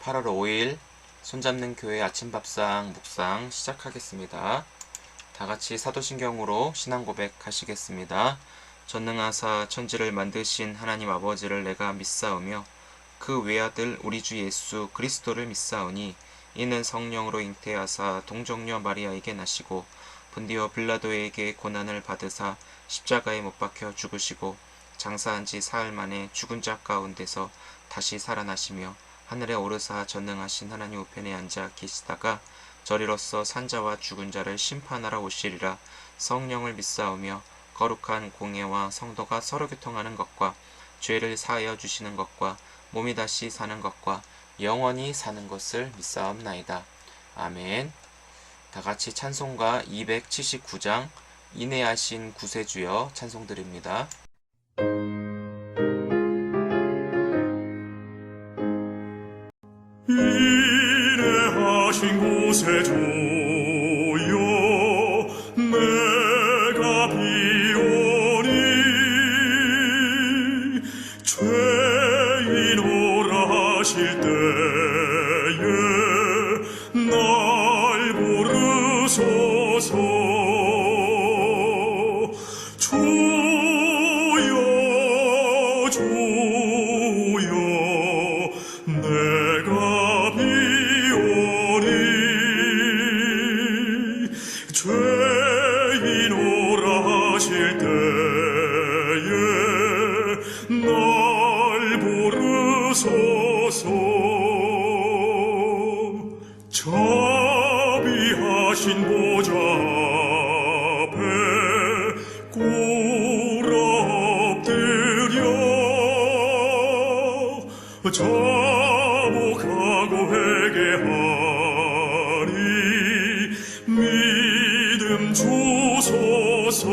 8월 5일 손잡는 교회 아침밥상 묵상 시작하겠습니다. 다같이 사도신경으로 신앙 고백하시겠습니다. 전능하사 천지를 만드신 하나님 아버지를 내가 믿사오며 그 외아들 우리 주 예수 그리스도를 믿사오니 이는 성령으로 잉태하사 동정녀 마리아에게 나시고 본디오 빌라도에게 고난을 받으사 십자가에 못 박혀 죽으시고 장사한 지 사흘 만에 죽은 자 가운데서 다시 살아나시며 하늘에 오르사 전능하신 하나님 우편에 앉아 계시다가 저리로서 산자와 죽은 자를 심판하러 오시리라. 성령을 믿사오며 거룩한 공예와 성도가 서로 교통하는 것과 죄를 사하여 주시는 것과 몸이 다시 사는 것과 영원히 사는 것을 믿사옵나이다. 아멘. 다같이 찬송가 279장 인애하신 구세주여 찬송드립니다. 인애하신 구세주여 내가 비오니 죄인오라 하실 때에 날 부르소서. 주여 주여 내가 죄인오라 하실 때에 날 부르소서. 자비하신 보좌 앞에 꿇어 엎드려 자복하고 회개하리. 믿음 주소서.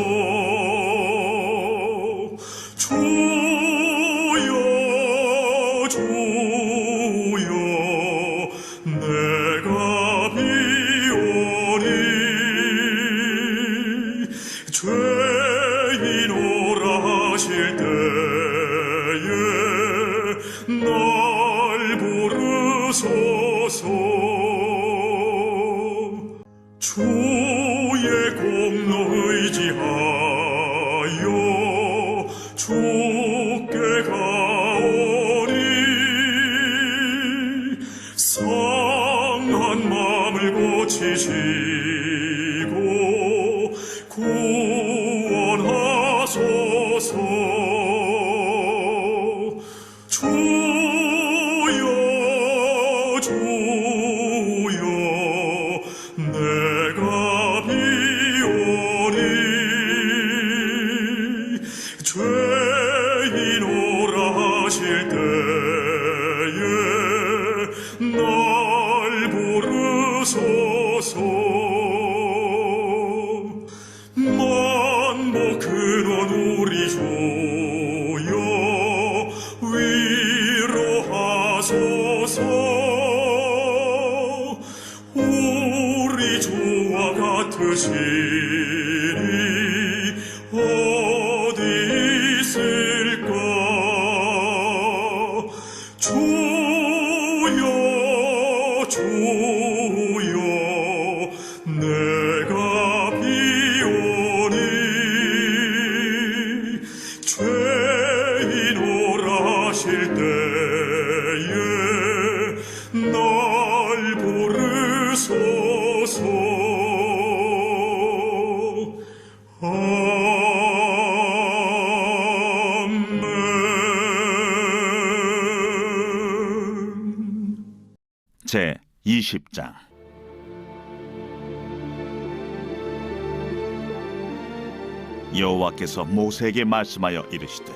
주여 주여 내가 비오니 죄인오라 하실 때에 날 부르소서. 주의 공로 의지하여 주께 가오니 상한 마음을 고치시고 구원하소서. 주여 주여 내가 비오니 죄인오라 하실 때에 날 부르소서. 만복 근원 우리 주여 위로하소서. 우리 주와 같으시니 어디 있을까. 주여 주여 내가 비오니 죄인오라 하실 때에 날 부르소서. 아멘. 제 20장. 여호와께서 모세에게 말씀하여 이르시되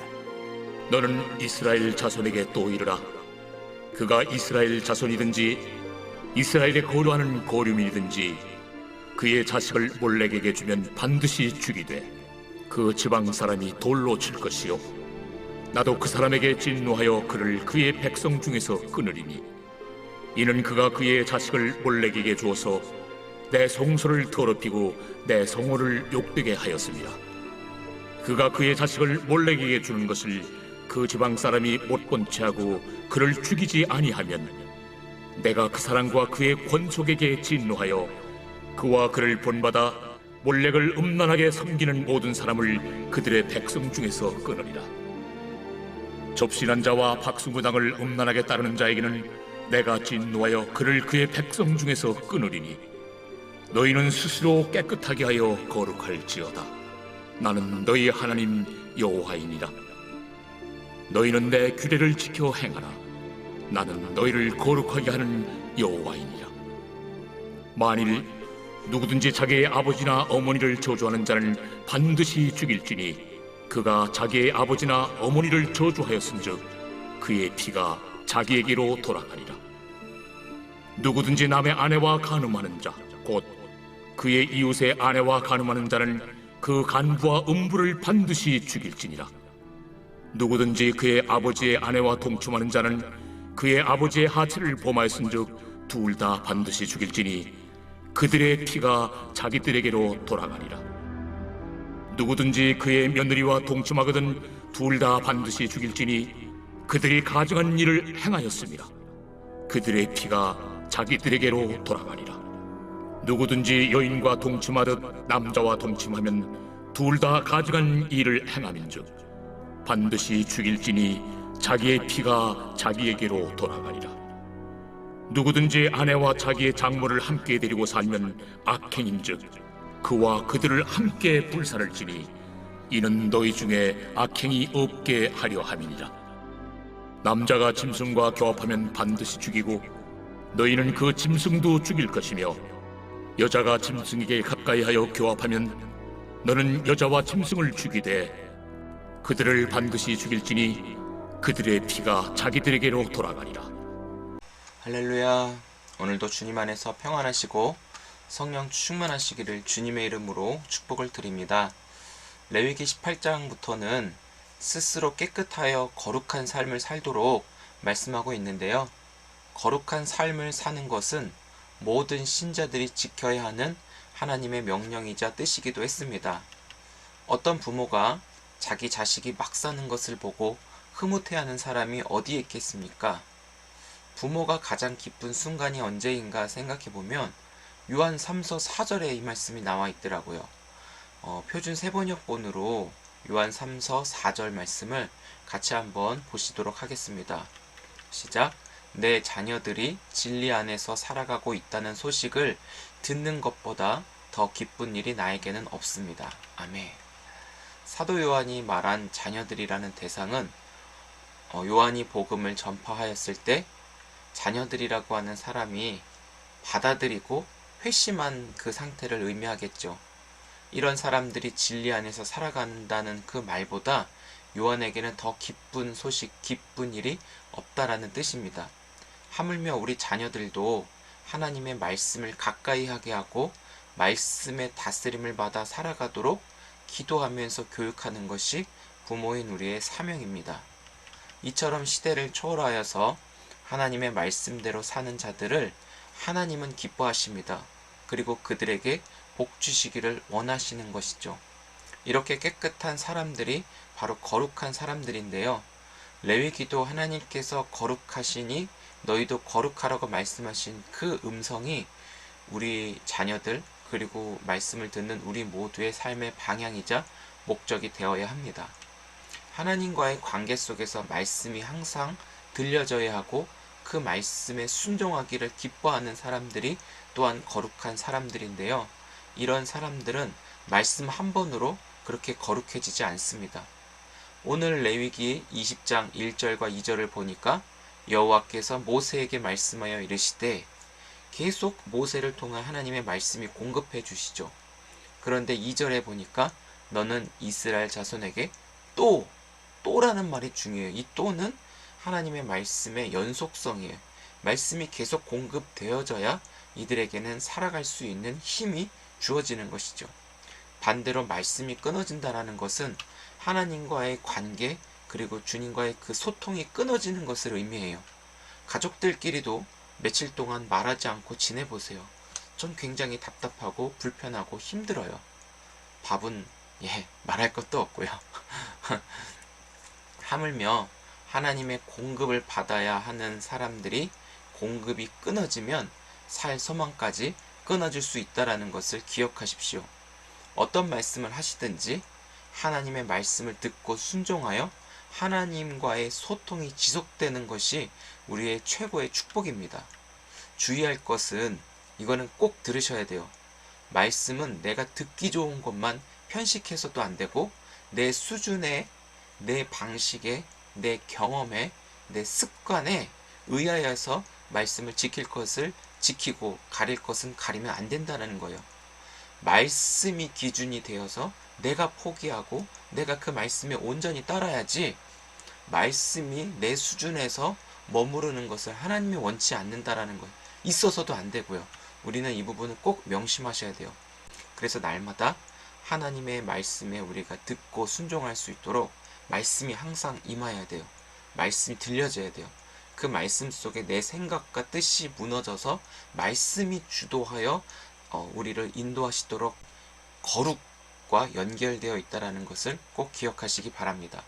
너는 이스라엘 자손에게 또 이르라. 그가 이스라엘 자손이든지 이스라엘에 거류하는 거류민이든지 그의 자식을 몰렉에게 주면 반드시 죽이되 그 지방 사람이 돌로 칠 것이요 나도 그 사람에게 진노하여 그를 그의 백성 중에서 끊으리니 이는 그가 그의 자식을 몰렉에게 주어서 내 성소를 더럽히고 내 성호를 욕되게 하였습니다. 그가 그의 자식을 몰렉에게 주는 것을 그 지방 사람이 못 본 채 하고 그를 죽이지 아니하면 내가 그 사람과 그의 권속에게 진노하여 그와 그를 본받아 몰렉을 음란하게 섬기는 모든 사람을 그들의 백성 중에서 끊으리라. 접신한 자와 박수무당을 음란하게 따르는 자에게는 내가 진노하여 그를 그의 백성 중에서 끊으리니 너희는 스스로 깨끗하게 하여 거룩할지어다. 나는 너희 하나님 여호와이니라. 너희는 내 규례를 지켜 행하라. 나는 너희를 거룩하게 하는 여호와이니라. 만일 누구든지 자기의 아버지나 어머니를 저주하는 자는 반드시 죽일지니 그가 자기의 아버지나 어머니를 저주하였은즉 그의 피가 자기에게로 돌아가리라. 누구든지 남의 아내와 간음하는 자 곧 그의 이웃의 아내와 간음하는 자는 그 간부와 음부를 반드시 죽일지니라. 누구든지 그의 아버지의 아내와 동침하는 자는 그의 아버지의 하체를 범하였은즉 둘 다 반드시 죽일지니 그들의 피가 자기들에게로 돌아가리라. 누구든지 그의 며느리와 동침하거든 둘 다 반드시 죽일지니 그들이 가증한 일을 행하였습니다. 그들의 피가 자기들에게로 돌아가리라. 누구든지 여인과 동침하듯 남자와 동침하면 둘 다 가증한 일을 행함인즉 반드시 죽일지니 자기의 피가 자기에게로 돌아가리라. 누구든지 아내와 자기의 장모를 함께 데리고 살면 악행인즉 그와 그들을 함께 불살을지니 이는 너희 중에 악행이 없게 하려 함이니라. 남자가 짐승과 교합하면 반드시 죽이고 너희는 그 짐승도 죽일 것이며 여자가 짐승에게 가까이하여 교합하면 너는 여자와 짐승을 죽이되 그들을 반드시 죽일지니 그들의 피가 자기들에게로 돌아가리라. 할렐루야. 오늘도 주님 안에서 평안하시고 성령 충만하시기를 주님의 이름으로 축복을 드립니다. 레위기 18장부터는 스스로 깨끗하여 거룩한 삶을 살도록 말씀하고 있는데요. 거룩한 삶을 사는 것은 모든 신자들이 지켜야 하는 하나님의 명령이자 뜻이기도 했습니다. 어떤 부모가 자기 자식이 막 사는 것을 보고 흐뭇해하는 사람이 어디에 있겠습니까? 부모가 가장 기쁜 순간이 언제인가 생각해보면 요한 3서 4절에 이 말씀이 나와 있더라고요. 표준 세번역본으로 요한 3서 4절 말씀을 같이 한번 보시도록 하겠습니다. 시작. 내 자녀들이 진리 안에서 살아가고 있다는 소식을 듣는 것보다 더 기쁜 일이 나에게는 없습니다. 아멘. 사도 요한이 말한 자녀들이라는 대상은 요한이 복음을 전파하였을 때 자녀들이라고 하는 사람이 받아들이고 회심한 그 상태를 의미하겠죠. 이런 사람들이 진리 안에서 살아간다는 그 말보다 요한에게는 더 기쁜 소식, 기쁜 일이 없다라는 뜻입니다. 하물며 우리 자녀들도 하나님의 말씀을 가까이 하게 하고 말씀의 다스림을 받아 살아가도록 기도하면서 교육하는 것이 부모인 우리의 사명입니다. 이처럼 시대를 초월하여서 하나님의 말씀대로 사는 자들을 하나님은 기뻐하십니다. 그리고 그들에게 복 주시기를 원하시는 것이죠. 이렇게 깨끗한 사람들이 바로 거룩한 사람들인데요. 레위기도 하나님께서 거룩하시니 너희도 거룩하라고 말씀하신 그 음성이 우리 자녀들 그리고 말씀을 듣는 우리 모두의 삶의 방향이자 목적이 되어야 합니다. 하나님과의 관계 속에서 말씀이 항상 들려져야 하고 그 말씀에 순종하기를 기뻐하는 사람들이 또한 거룩한 사람들인데요. 이런 사람들은 말씀 한 번으로 그렇게 거룩해지지 않습니다. 오늘 레위기 20장 1절과 2절을 보니까 여호와께서 모세에게 말씀하여 이르시되 계속 모세를 통한 하나님의 말씀이 공급해 주시죠. 그런데 2절에 보니까 너는 이스라엘 자손에게 또라는 말이 중요해요. 이 또는 하나님의 말씀의 연속성이에요. 말씀이 계속 공급되어져야 이들에게는 살아갈 수 있는 힘이 주어지는 것이죠. 반대로 말씀이 끊어진다는 것은 하나님과의 관계 그리고 주님과의 그 소통이 끊어지는 것을 의미해요. 가족들끼리도 며칠 동안 말하지 않고 지내보세요. 전 굉장히 답답하고 불편하고 힘들어요. 밥은 말할 것도 없고요. 하물며 하나님의 공급을 받아야 하는 사람들이 공급이 끊어지면 살 소망까지 끊어질 수 있다라는 것을 기억하십시오. 어떤 말씀을 하시든지 하나님의 말씀을 듣고 순종하여 하나님과의 소통이 지속되는 것이 우리의 최고의 축복입니다. 주의할 것은 이거는 꼭 들으셔야 돼요. 말씀은 내가 듣기 좋은 것만 편식해서도 안 되고 내 수준에, 내 방식에, 내 경험에, 내 습관에 의하여서 말씀을 지킬 것을 지키고 가릴 것은 가리면 안 된다는 거예요. 말씀이 기준이 되어서 내가 포기하고 내가 그 말씀에 온전히 따라야지, 말씀이 내 수준에서 머무르는 것을 하나님이 원치 않는다라는 거예요. 있어서도 안 되고요. 우리는 이 부분을 꼭 명심하셔야 돼요. 그래서 날마다 하나님의 말씀에 우리가 듣고 순종할 수 있도록 말씀이 항상 임하여야 돼요. 말씀이 들려져야 돼요. 그 말씀 속에 내 생각과 뜻이 무너져서 말씀이 주도하여 우리를 인도하시도록 거룩과 연결되어 있다는 것을 꼭 기억하시기 바랍니다.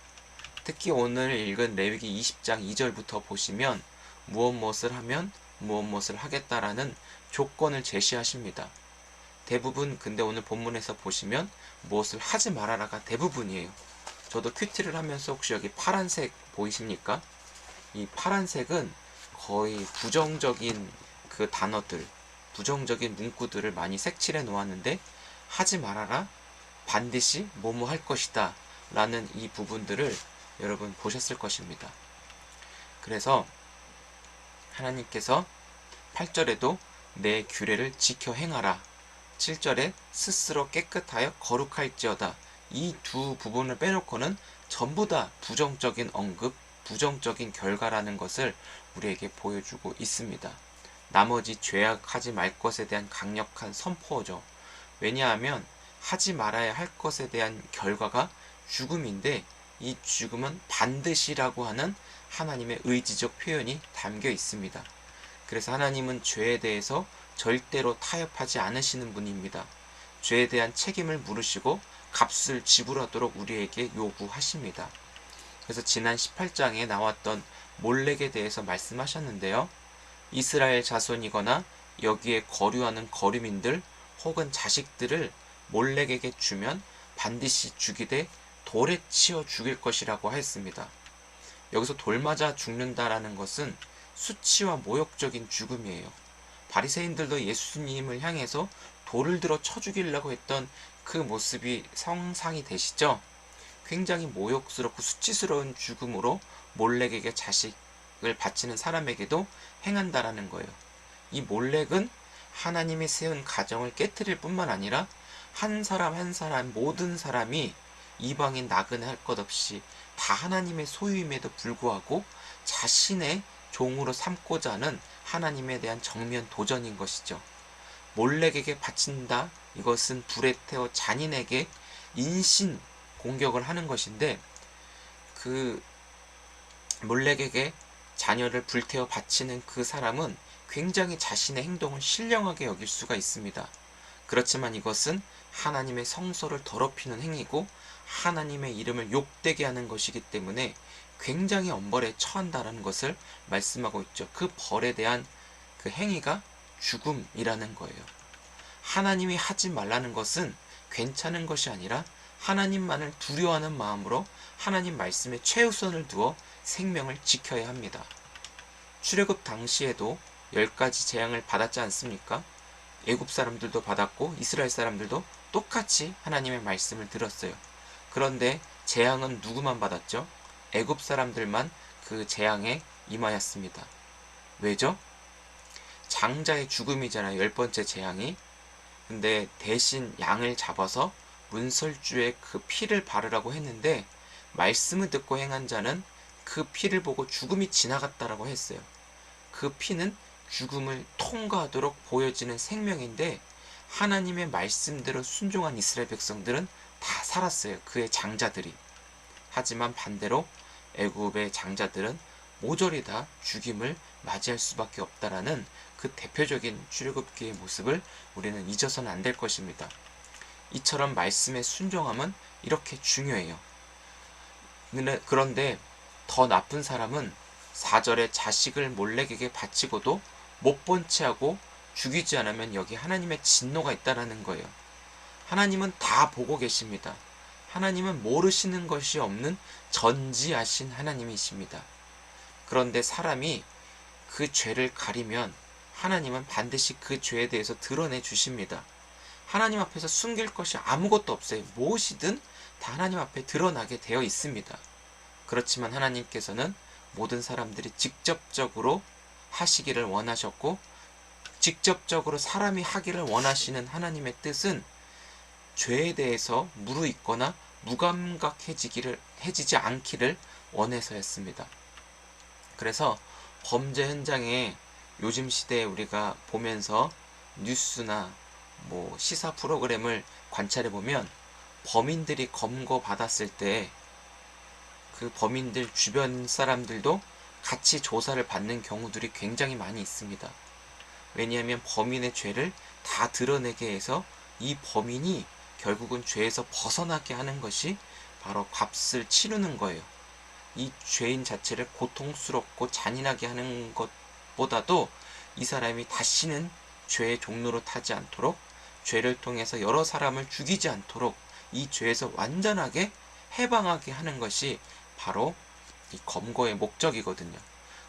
특히 오늘 읽은 레위기 20장 2절부터 보시면 무엇을 하면 무엇을 하겠다라는 조건을 제시하십니다. 대부분 근데 오늘 본문에서 보시면 무엇을 하지 말아라가 대부분이에요. 저도 큐티를 하면서 혹시 여기 파란색 보이십니까? 이 파란색은 거의 부정적인 그 단어들, 부정적인 문구들을 많이 색칠해 놓았는데, 하지 말아라, 반드시 뭐뭐 할 것이다 라는 이 부분들을 여러분 보셨을 것입니다. 그래서 하나님께서 8절에도 내 규례를 지켜 행하라, 7절에 스스로 깨끗하여 거룩할지어다, 이 두 부분을 빼놓고는 전부 다 부정적인 언급, 부정적인 결과라는 것을 우리에게 보여주고 있습니다. 나머지 죄악하지 말 것에 대한 강력한 선포죠. 왜냐하면 하지 말아야 할 것에 대한 결과가 죽음인데, 이 죽음은 반드시라고 하는 하나님의 의지적 표현이 담겨 있습니다. 그래서 하나님은 죄에 대해서 절대로 타협하지 않으시는 분입니다. 죄에 대한 책임을 물으시고 값을 지불하도록 우리에게 요구하십니다. 그래서 지난 18장에 나왔던 몰렉에 대해서 말씀하셨는데요. 이스라엘 자손이거나 여기에 거류하는 거류민들 혹은 자식들을 몰렉에게 주면 반드시 죽이되 돌에 치어 죽일 것이라고 했습니다. 여기서 돌 맞아 죽는다라는 것은 수치와 모욕적인 죽음이에요. 바리새인들도 예수님을 향해서 돌을 들어 쳐 죽이려고 했던 그 모습이 상상이 되시죠? 굉장히 모욕스럽고 수치스러운 죽음으로 몰렉에게 자식을 바치는 사람에게도 행한다라는 거예요. 이 몰렉은 하나님이 세운 가정을 깨트릴 뿐만 아니라 한 사람 한 사람 모든 사람이 이방인 나그네 할 것 없이 다 하나님의 소유임에도 불구하고 자신의 종으로 삼고자 하는 하나님에 대한 정면 도전인 것이죠. 몰렉에게 바친다, 이것은 불에 태워 잔인에게 인신 공격을 하는 것인데, 그 몰렉에게 자녀를 불태워 바치는 그 사람은 굉장히 자신의 행동을 신령하게 여길 수가 있습니다. 그렇지만 이것은 하나님의 성소를 더럽히는 행위고 하나님의 이름을 욕되게 하는 것이기 때문에 굉장히 엄벌에 처한다는 것을 말씀하고 있죠. 그 벌에 대한 그 행위가 죽음이라는 거예요. 하나님이 하지 말라는 것은 괜찮은 것이 아니라 하나님만을 두려워하는 마음으로 하나님 말씀에 최우선을 두어 생명을 지켜야 합니다. 출애굽 당시에도 10가지 재앙을 받았지 않습니까? 애굽 사람들도 받았고 이스라엘 사람들도 똑같이 하나님의 말씀을 들었어요. 그런데 재앙은 누구만 받았죠? 애굽 사람들만 그 재앙에 임하였습니다. 왜죠? 장자의 죽음이잖아요. 10번째 재앙이. 근데 대신 양을 잡아서 문설주에 그 피를 바르라고 했는데, 말씀을 듣고 행한 자는 그 피를 보고 죽음이 지나갔다라고 했어요. 그 피는 죽음을 통과하도록 보여지는 생명인데, 하나님의 말씀대로 순종한 이스라엘 백성들은 다 살았어요. 그의 장자들이. 하지만 반대로 애굽의 장자들은 모조리 다 죽임을 맞이할 수밖에 없다라는 그 대표적인 출애굽기의 모습을 우리는 잊어서는 안 될 것입니다. 이처럼 말씀의 순종함은 이렇게 중요해요. 그런데 더 나쁜 사람은 4절에 자식을 몰렉에게 바치고도 못 본 채하고 죽이지 않으면 여기 하나님의 진노가 있다라는 거예요. 하나님은 다 보고 계십니다. 하나님은 모르시는 것이 없는 전지하신 하나님이십니다. 그런데 사람이 그 죄를 가리면 하나님은 반드시 그 죄에 대해서 드러내 주십니다. 하나님 앞에서 숨길 것이 아무것도 없어요. 무엇이든 다 하나님 앞에 드러나게 되어 있습니다. 그렇지만 하나님께서는 모든 사람들이 직접적으로 하시기를 원하셨고, 직접적으로 사람이 하기를 원하시는 하나님의 뜻은 죄에 대해서 무르익거나 무감각해지지 않기를 원해서였습니다. 그래서 범죄 현장에 요즘 시대에 우리가 보면서 뉴스나 시사 프로그램을 관찰해 보면 범인들이 검거받았을 때 그 범인들 주변 사람들도 같이 조사를 받는 경우들이 굉장히 많이 있습니다. 왜냐하면 범인의 죄를 다 드러내게 해서 이 범인이 결국은 죄에서 벗어나게 하는 것이 바로 값을 치르는 거예요. 이 죄인 자체를 고통스럽고 잔인하게 하는 것보다도 이 사람이 다시는 죄의 종로로 타지 않도록, 죄를 통해서 여러 사람을 죽이지 않도록 이 죄에서 완전하게 해방하게 하는 것이 바로 이 검거의 목적이거든요.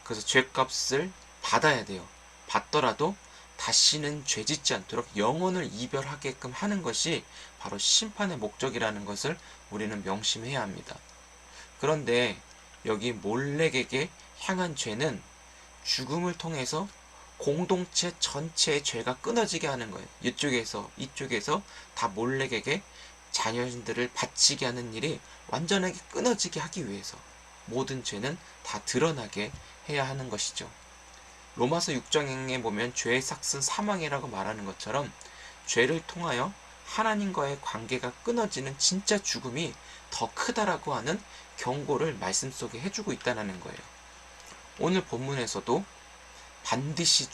그래서 죄값을 받아야 돼요. 받더라도 다시는 죄 짓지 않도록 영혼을 이별하게끔 하는 것이 바로 심판의 목적이라는 것을 우리는 명심해야 합니다. 그런데 여기 몰렉에게 향한 죄는 죽음을 통해서 공동체 전체의 죄가 끊어지게 하는 거예요. 이쪽에서 다 몰렉에게 자녀들을 바치게 하는 일이 완전하게 끊어지게 하기 위해서 모든 죄는 다 드러나게 해야 하는 것이죠. 로마서 6장에 보면 죄의 삭은 사망이라고 말하는 것처럼 죄를 통하여 하나님과의 관계가 끊어지는 진짜 죽음이 더 크다라고 하는 경고를 말씀 속에 해주고 있다는 거예요. 오늘 본문에서도 반드시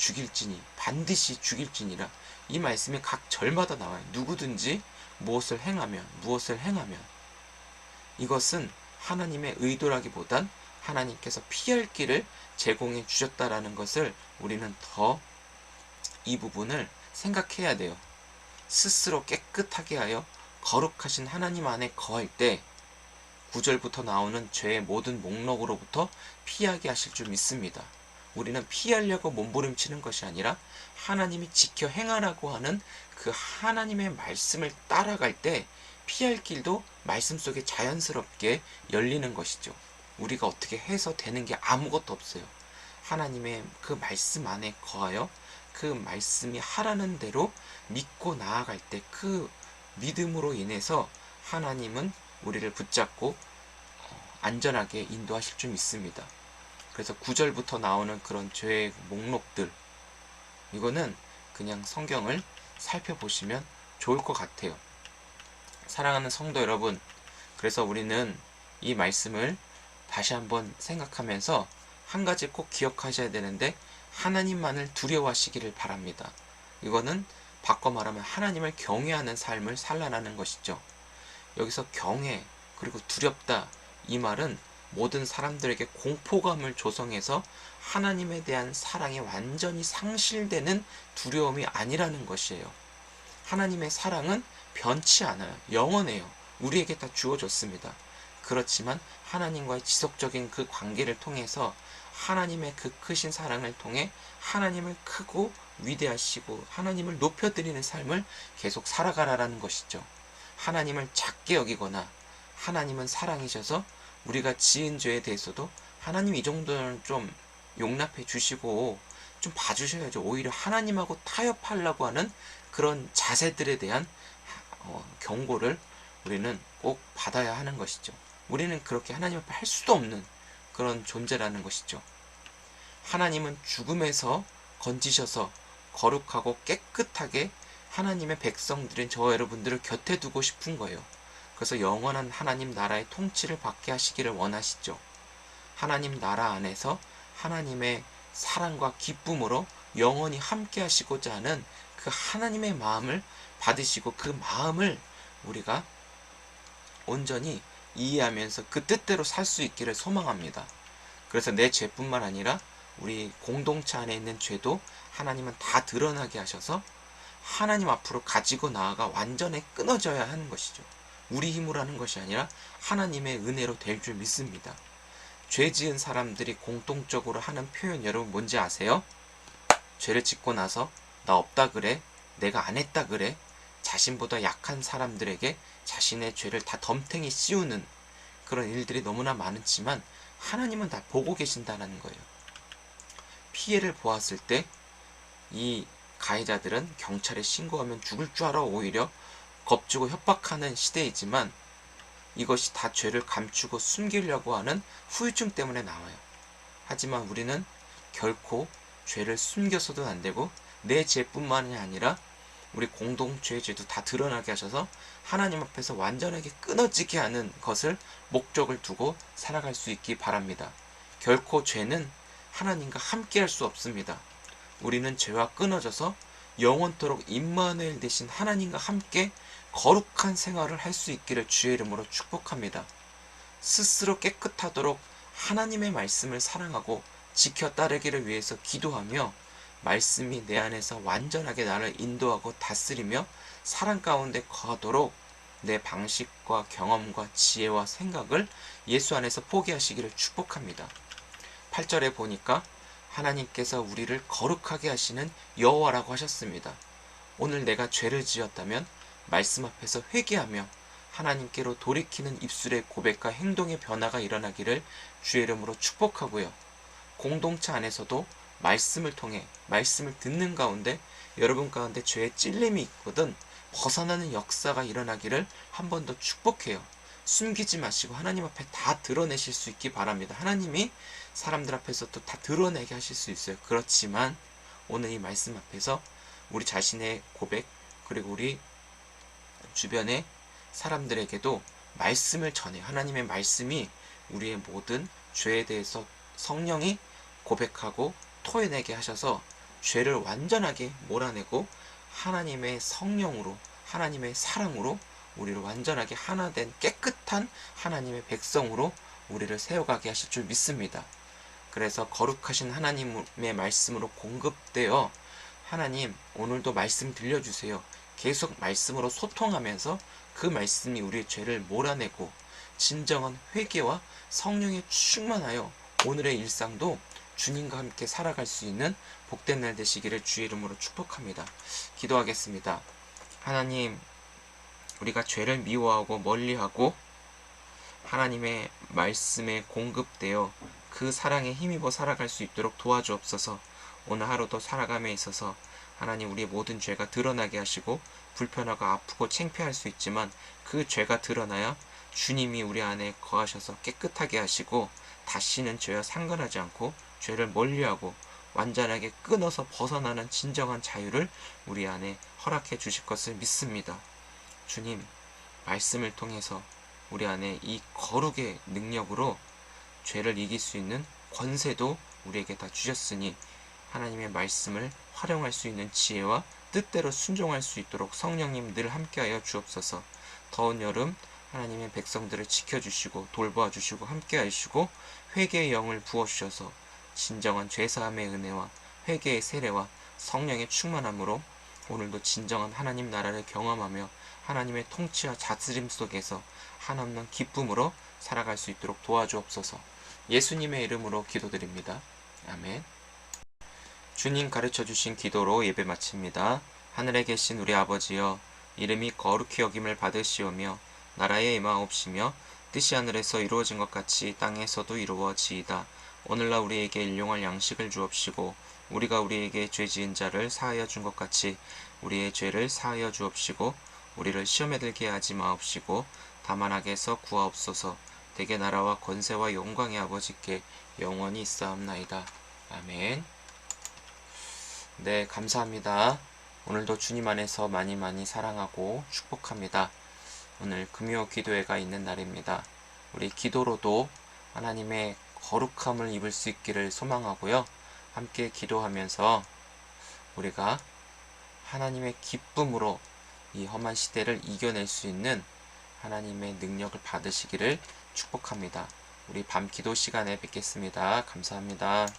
죽일지니라 이 말씀이 각 절마다 나와요. 누구든지 무엇을 행하면 이것은 하나님의 의도라기보단 하나님께서 피할 길을 제공해 주셨다라는 것을 우리는 더 이 부분을 생각해야 돼요. 스스로 깨끗하게 하여 거룩하신 하나님 안에 거할 때 9절부터 나오는 죄의 모든 목록으로부터 피하게 하실 줄 믿습니다. 우리는 피하려고 몸부림치는 것이 아니라 하나님이 지켜 행하라고 하는 그 하나님의 말씀을 따라갈 때 피할 길도 말씀 속에 자연스럽게 열리는 것이죠. 우리가 어떻게 해서 되는 게 아무것도 없어요. 하나님의 그 말씀 안에 거하여 그 말씀이 하라는 대로 믿고 나아갈 때 그 믿음으로 인해서 하나님은 우리를 붙잡고 안전하게 인도하실 줄 믿습니다. 그래서 9절부터 나오는 그런 죄의 목록들, 이거는 그냥 성경을 살펴보시면 좋을 것 같아요. 사랑하는 성도 여러분, 그래서 우리는 이 말씀을 다시 한번 생각하면서 한 가지 꼭 기억하셔야 되는데, 하나님만을 두려워하시기를 바랍니다. 이거는 바꿔 말하면 하나님을 경외하는 삶을 살라는 것이죠. 여기서 경외 그리고 두렵다, 이 말은 모든 사람들에게 공포감을 조성해서 하나님에 대한 사랑이 완전히 상실되는 두려움이 아니라는 것이에요. 하나님의 사랑은 변치 않아요. 영원해요. 우리에게 다 주어졌습니다. 그렇지만 하나님과의 지속적인 그 관계를 통해서 하나님의 그 크신 사랑을 통해 하나님을 크고 위대하시고 하나님을 높여드리는 삶을 계속 살아가라는 것이죠. 하나님을 작게 여기거나, 하나님은 사랑이셔서 우리가 지은 죄에 대해서도 하나님 이 정도는 좀 용납해 주시고 좀 봐주셔야죠. 오히려 하나님하고 타협하려고 하는 그런 자세들에 대한 경고를 우리는 꼭 받아야 하는 것이죠. 우리는 그렇게 하나님 앞에 할 수도 없는 그런 존재라는 것이죠. 하나님은 죽음에서 건지셔서 거룩하고 깨끗하게 하나님의 백성들인 저와 여러분들을 곁에 두고 싶은 거예요. 그래서 영원한 하나님 나라의 통치를 받게 하시기를 원하시죠. 하나님 나라 안에서 하나님의 사랑과 기쁨으로 영원히 함께 하시고자 하는 그 하나님의 마음을 받으시고, 그 마음을 우리가 온전히 이해하면서 그 뜻대로 살 수 있기를 소망합니다. 그래서 내 죄뿐만 아니라 우리 공동체 안에 있는 죄도 하나님은 다 드러나게 하셔서 하나님 앞으로 가지고 나아가 완전히 끊어져야 하는 것이죠. 우리 힘으로 하는 것이 아니라 하나님의 은혜로 될 줄 믿습니다. 죄 지은 사람들이 공통적으로 하는 표현 여러분 뭔지 아세요? 죄를 짓고 나서 나 없다 그래, 내가 안 했다 그래, 자신보다 약한 사람들에게 자신의 죄를 다 덤탱이 씌우는 그런 일들이 너무나 많지만 하나님은 다 보고 계신다는 거예요. 피해를 보았을 때 이 가해자들은 경찰에 신고하면 죽을 줄 알아 오히려 겁주고 협박하는 시대이지만 이것이 다 죄를 감추고 숨기려고 하는 후유증 때문에 나와요. 하지만 우리는 결코 죄를 숨겨서도 안 되고 내 죄뿐만이 아니라 우리 공동체의 죄도 다 드러나게 하셔서 하나님 앞에서 완전하게 끊어지게 하는 것을 목적을 두고 살아갈 수 있기 바랍니다. 결코 죄는 하나님과 함께 할 수 없습니다. 우리는 죄와 끊어져서 영원토록 임마누엘 대신 하나님과 함께 거룩한 생활을 할 수 있기를 주의 이름으로 축복합니다. 스스로 깨끗하도록 하나님의 말씀을 사랑하고 지켜 따르기를 위해서 기도하며 말씀이 내 안에서 완전하게 나를 인도하고 다스리며 사랑 가운데 거하도록 내 방식과 경험과 지혜와 생각을 예수 안에서 포기하시기를 축복합니다. 8절에 보니까 하나님께서 우리를 거룩하게 하시는 여호와라고 하셨습니다. 오늘 내가 죄를 지었다면 말씀 앞에서 회개하며 하나님께로 돌이키는 입술의 고백과 행동의 변화가 일어나기를 주의 이름으로 축복하고요. 공동체 안에서도 말씀을 통해 말씀을 듣는 가운데 여러분 가운데 죄의 찔림이 있거든 벗어나는 역사가 일어나기를 한 번 더 축복해요. 숨기지 마시고 하나님 앞에 다 드러내실 수 있기 바랍니다. 하나님이 사람들 앞에서 또 다 드러내게 하실 수 있어요. 그렇지만 오늘 이 말씀 앞에서 우리 자신의 고백 그리고 우리 주변의 사람들에게도 말씀을 전해요. 하나님의 말씀이 우리의 모든 죄에 대해서 성령이 고백하고 토해내게 하셔서 죄를 완전하게 몰아내고 하나님의 성령으로 하나님의 사랑으로 우리를 완전하게 하나된 깨끗한 하나님의 백성으로 우리를 세워가게 하실 줄 믿습니다. 그래서 거룩하신 하나님의 말씀으로 공급되어 하나님 오늘도 말씀 들려주세요. 계속 말씀으로 소통하면서 그 말씀이 우리의 죄를 몰아내고 진정한 회개와 성령에 충만하여 오늘의 일상도 주님과 함께 살아갈 수 있는 복된 날 되시기를 주의 이름으로 축복합니다. 기도하겠습니다. 하나님 우리가 죄를 미워하고 멀리하고 하나님의 말씀에 공급되어 그 사랑에 힘입어 살아갈 수 있도록 도와주옵소서. 오늘 하루도 살아감에 있어서 하나님 우리의 모든 죄가 드러나게 하시고 불편하고 아프고 창피할 수 있지만 그 죄가 드러나야 주님이 우리 안에 거하셔서 깨끗하게 하시고 다시는 죄와 상관하지 않고 죄를 멀리하고 완전하게 끊어서 벗어나는 진정한 자유를 우리 안에 허락해 주실 것을 믿습니다. 주님 말씀을 통해서 우리 안에 이 거룩의 능력으로 죄를 이길 수 있는 권세도 우리에게 다 주셨으니 하나님의 말씀을 활용할 수 있는 지혜와 뜻대로 순종할 수 있도록 성령님 늘 함께하여 주옵소서. 더운 여름 하나님의 백성들을 지켜주시고 돌보아주시고 함께하시고 회개의 영을 부어주셔서 진정한 죄사함의 은혜와 회개의 세례와 성령의 충만함으로 오늘도 진정한 하나님 나라를 경험하며 하나님의 통치와 다스림 속에서 한없는 기쁨으로 살아갈 수 있도록 도와주옵소서. 예수님의 이름으로 기도드립니다. 아멘. 주님 가르쳐주신 기도로 예배 마칩니다. 하늘에 계신 우리 아버지여, 이름이 거룩히 여김을 받으시오며 나라에 임하옵시며 뜻이 하늘에서 이루어진 것 같이 땅에서도 이루어지이다. 오늘날 우리에게 일용할 양식을 주옵시고 우리가 우리에게 죄 지은 자를 사하여 준 것 같이 우리의 죄를 사하여 주옵시고 우리를 시험에 들게 하지 마옵시고 다만 악에서 구하옵소서. 대개 나라와 권세와 영광의 아버지께 영원히 있사옵나이다. 아멘. 네, 감사합니다. 오늘도 주님 안에서 많이 사랑하고 축복합니다. 오늘 금요 기도회가 있는 날입니다. 우리 기도로도 하나님의 거룩함을 입을 수 있기를 소망하고요. 함께 기도하면서 우리가 하나님의 기쁨으로 이 험한 시대를 이겨낼 수 있는 하나님의 능력을 받으시기를 축복합니다. 우리 밤 기도 시간에 뵙겠습니다. 감사합니다.